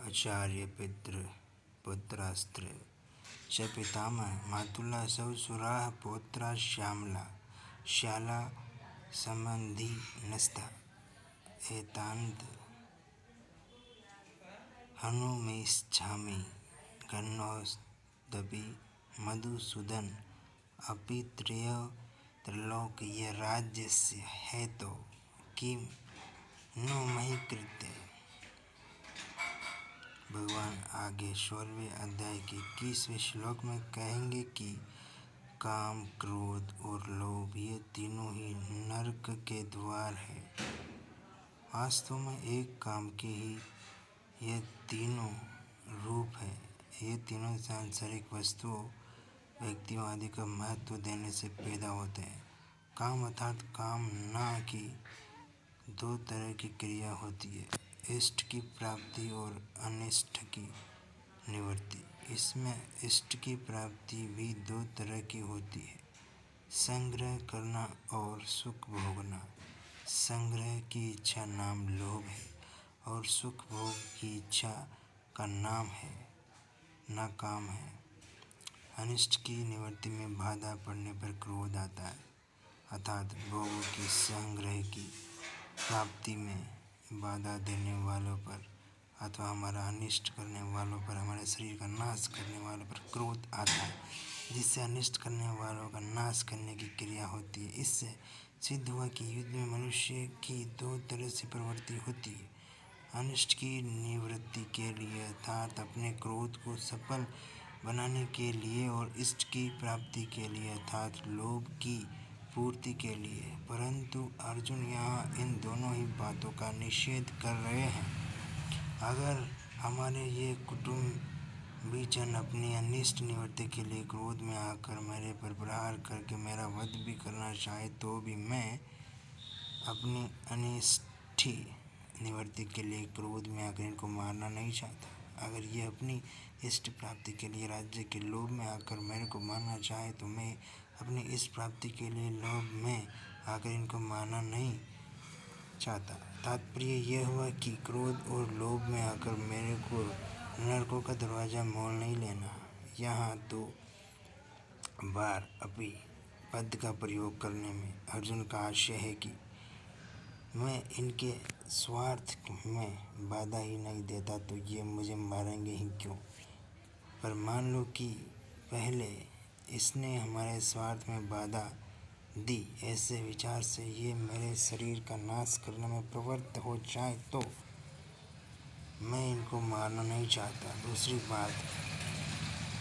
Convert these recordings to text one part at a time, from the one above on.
आचार्य पितृ पुत्रास्त्र च पितामह मातुला सौ सुराः पौत्रा श्यामला श्याला सम्बन्धी नस्ता एतान्त हनुमेच्छामि गन्नोऽस्त्वपि मधुसूदन अपि त्रैलोक्यराज्यस्य हेतौ किं नो मयि कृते। भगवान आगे 16वें अध्याय के 21वें श्लोक में कहेंगे कि काम, क्रोध और लोभ ये तीनों ही नरक के द्वार हैं। वास्तव में एक काम के ही ये तीनों रूप हैं। ये तीनों सांसारिक वस्तुओं, व्यक्तियों आदि का महत्व देने से पैदा होते हैं। काम अर्थात कामना की दो तरह की क्रिया होती है, इष्ट की प्राप्ति और अनिष्ट की निवृत्ति। इसमें इष्ट की प्राप्ति भी दो तरह की होती है, संग्रह करना और सुख भोगना। संग्रह की इच्छा नाम लोभ है और सुख भोग की इच्छा का नाम है न काम है। अनिष्ट की निवृत्ति में बाधा पड़ने पर क्रोध आता है, अर्थात भोगों की संग्रह की प्राप्ति में बाधा देने वालों पर अथवा हमारा अनिष्ट करने वालों पर, हमारे शरीर का नाश करने वालों पर क्रोध आता है, जिससे अनिष्ट करने वालों का नाश करने की क्रिया होती है। इससे सिद्ध हुआ कि युद्ध में मनुष्य की दो तरह से प्रवृत्ति होती है, अनिष्ट की निवृत्ति के लिए अर्थात अपने क्रोध को सफल बनाने के लिए, और इष्ट की प्राप्ति के लिए अर्थात लोभ की पूर्ति के लिए। परंतु अर्जुन यहाँ इन दोनों ही बातों का निषेध कर रहे हैं। अगर हमारे ये कुटुंबीजन अपनी अनिष्ट निवृत्ति के लिए क्रोध में आकर मेरे पर प्रहार करके मेरा वध भी करना चाहे तो भी मैं अपनी अनिष्ट निवृत्ति के लिए क्रोध में आकर इनको मारना नहीं चाहता। अगर ये अपनी इष्ट प्राप्ति के लिए राज्य के लोभ में आकर मेरे को मारना चाहे तो मैं अपनी इष्ट प्राप्ति के लिए लोभ में आकर इनको मारना नहीं चाहता। तात्पर्य यह हुआ कि क्रोध और लोभ में आकर मेरे को नरकों का दरवाज़ा मोल नहीं लेना। यहाँ दो बार अपि पद का प्रयोग करने में अर्जुन का आशय है कि मैं इनके स्वार्थ में बाधा ही नहीं देता तो ये मुझे मारेंगे ही क्यों। पर मान लो कि पहले इसने हमारे स्वार्थ में बाधा दी, ऐसे विचार से ये मेरे शरीर का नाश करने में प्रवृत्त हो जाए तो मैं इनको मारना नहीं चाहता। दूसरी बात,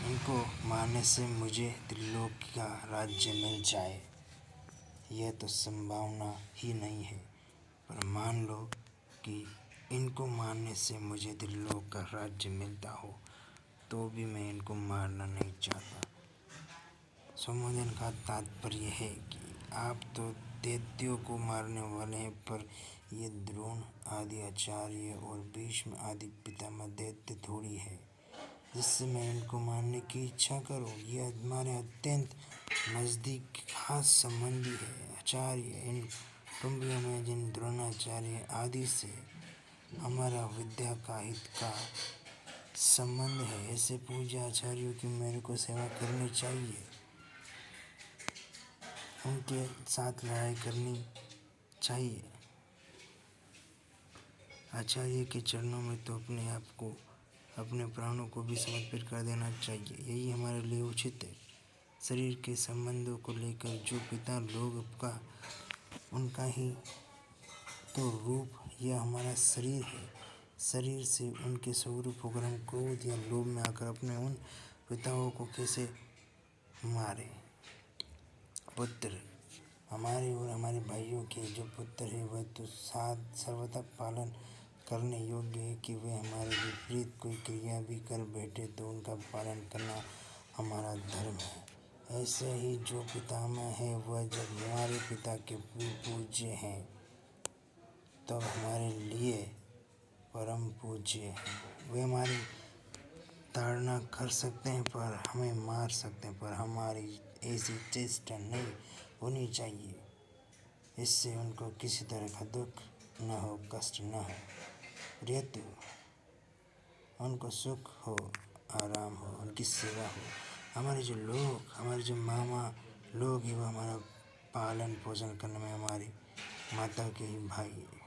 इनको मारने से मुझे त्रिलोक का राज्य मिल जाए, यह तो संभावना ही नहीं है। पर मान लो कि इनको मारने से मुझे त्रिलोक का राज्य मिलता हो तो भी मैं इनको मारना नहीं चाहता। संबोधन का तात्पर्य है कि आप तो दैत्यों को मारने वाले हैं, पर ये द्रोण आदि आचार्य और भीष्म आदि पितामह दैत्य थोड़ी है जिससे मैं इनको मारने की इच्छा करूं। ये हमारे अत्यंत नज़दीक खास संबंधी है। आचार्य, इन कुटुंबियों में जिन द्रोणाचार्य आदि से हमारा विद्या का हित का संबंध है, ऐसे पूज्य आचार्यों की मेरे को सेवा करनी चाहिए, उनके साथ लड़ाई करनी चाहिए। आचार्य के चरणों में तो अपने आप को, अपने प्राणों को भी समर्पित कर देना चाहिए, यही हमारे लिए उचित है। शरीर के संबंधों को लेकर जो पिता लोग का उनका ही तो रूप यह हमारा शरीर है। शरीर से उनके स्वरूप होकर हम क्रोध या लोभ में आकर अपने उन पिताओं को कैसे मारे। पुत्र, हमारे और हमारे भाइयों के जो पुत्र है वह तो सर्वथा पालन करने योग्य है कि वे हमारे विपरीत कोई क्रिया भी कर बैठे तो उनका पालन करना हमारा धर्म है। ऐसे ही जो पितामह है वह जब हमारे पिता के पूज्य हैं तब हमारे लिए परम पूज्य हैं। वे हमारी ताड़ना कर सकते हैं पर हमें मार सकते हैं, पर हमारी ऐसी चेष्टा नहीं होनी चाहिए। इससे उनको किसी तरह का दुख न हो, कष्ट न हो। उनको सुख हो, आराम हो, उनकी सेवा हो। हमारे जो मामा लोग हैं, वो हमारा पालन पोषण करने में हमारी माता के ही भाई हैं।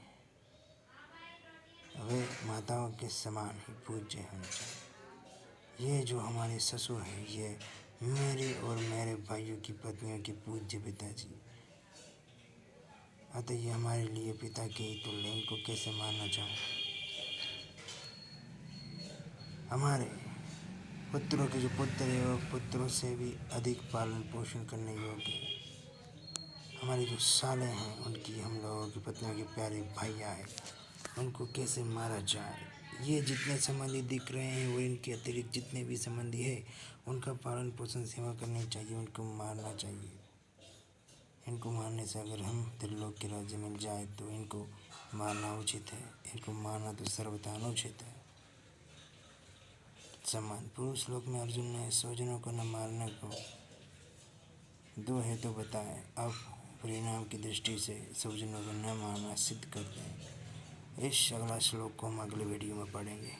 वे माताओं के समान ही पूज्य होने चाहिए। ये जो हमारे ससुर हैं, ये मेरे और मेरे भाइयों की पत्नियों के पूज्य पिताजी, अतः ये हमारे लिए पिता के ही तुल्य, इनको कैसे मानना चाहूँ। हमारे पुत्रों के जो पुत्र है, वो पुत्रों से भी अधिक पालन पोषण करने योग्य है। हमारे जो साले हैं, उनकी हम लोगों की पत्नियों के प्यारे भैया है, उनको कैसे मारा जाए। ये जितने संबंधी दिख रहे हैं, वो इनके अतिरिक्त जितने भी संबंधी है, उनका पालन पोषण सेवा करनी चाहिए, उनको मारना चाहिए। इनको मारने से अगर हम त्रिलोक के राज्य मिल जाए तो इनको मारना उचित है। इनको मारना तो सर्वथा अनुचित है। समान पुरुष लोक में अर्जुन ने 100 जनों को न मारने को 2 हेतु बताए। अब परिणाम की दृष्टि से 100 जनों को न मारना सिद्ध करते हैं। इस अगला श्लोक को हम अगले वीडियो में पढ़ेंगे।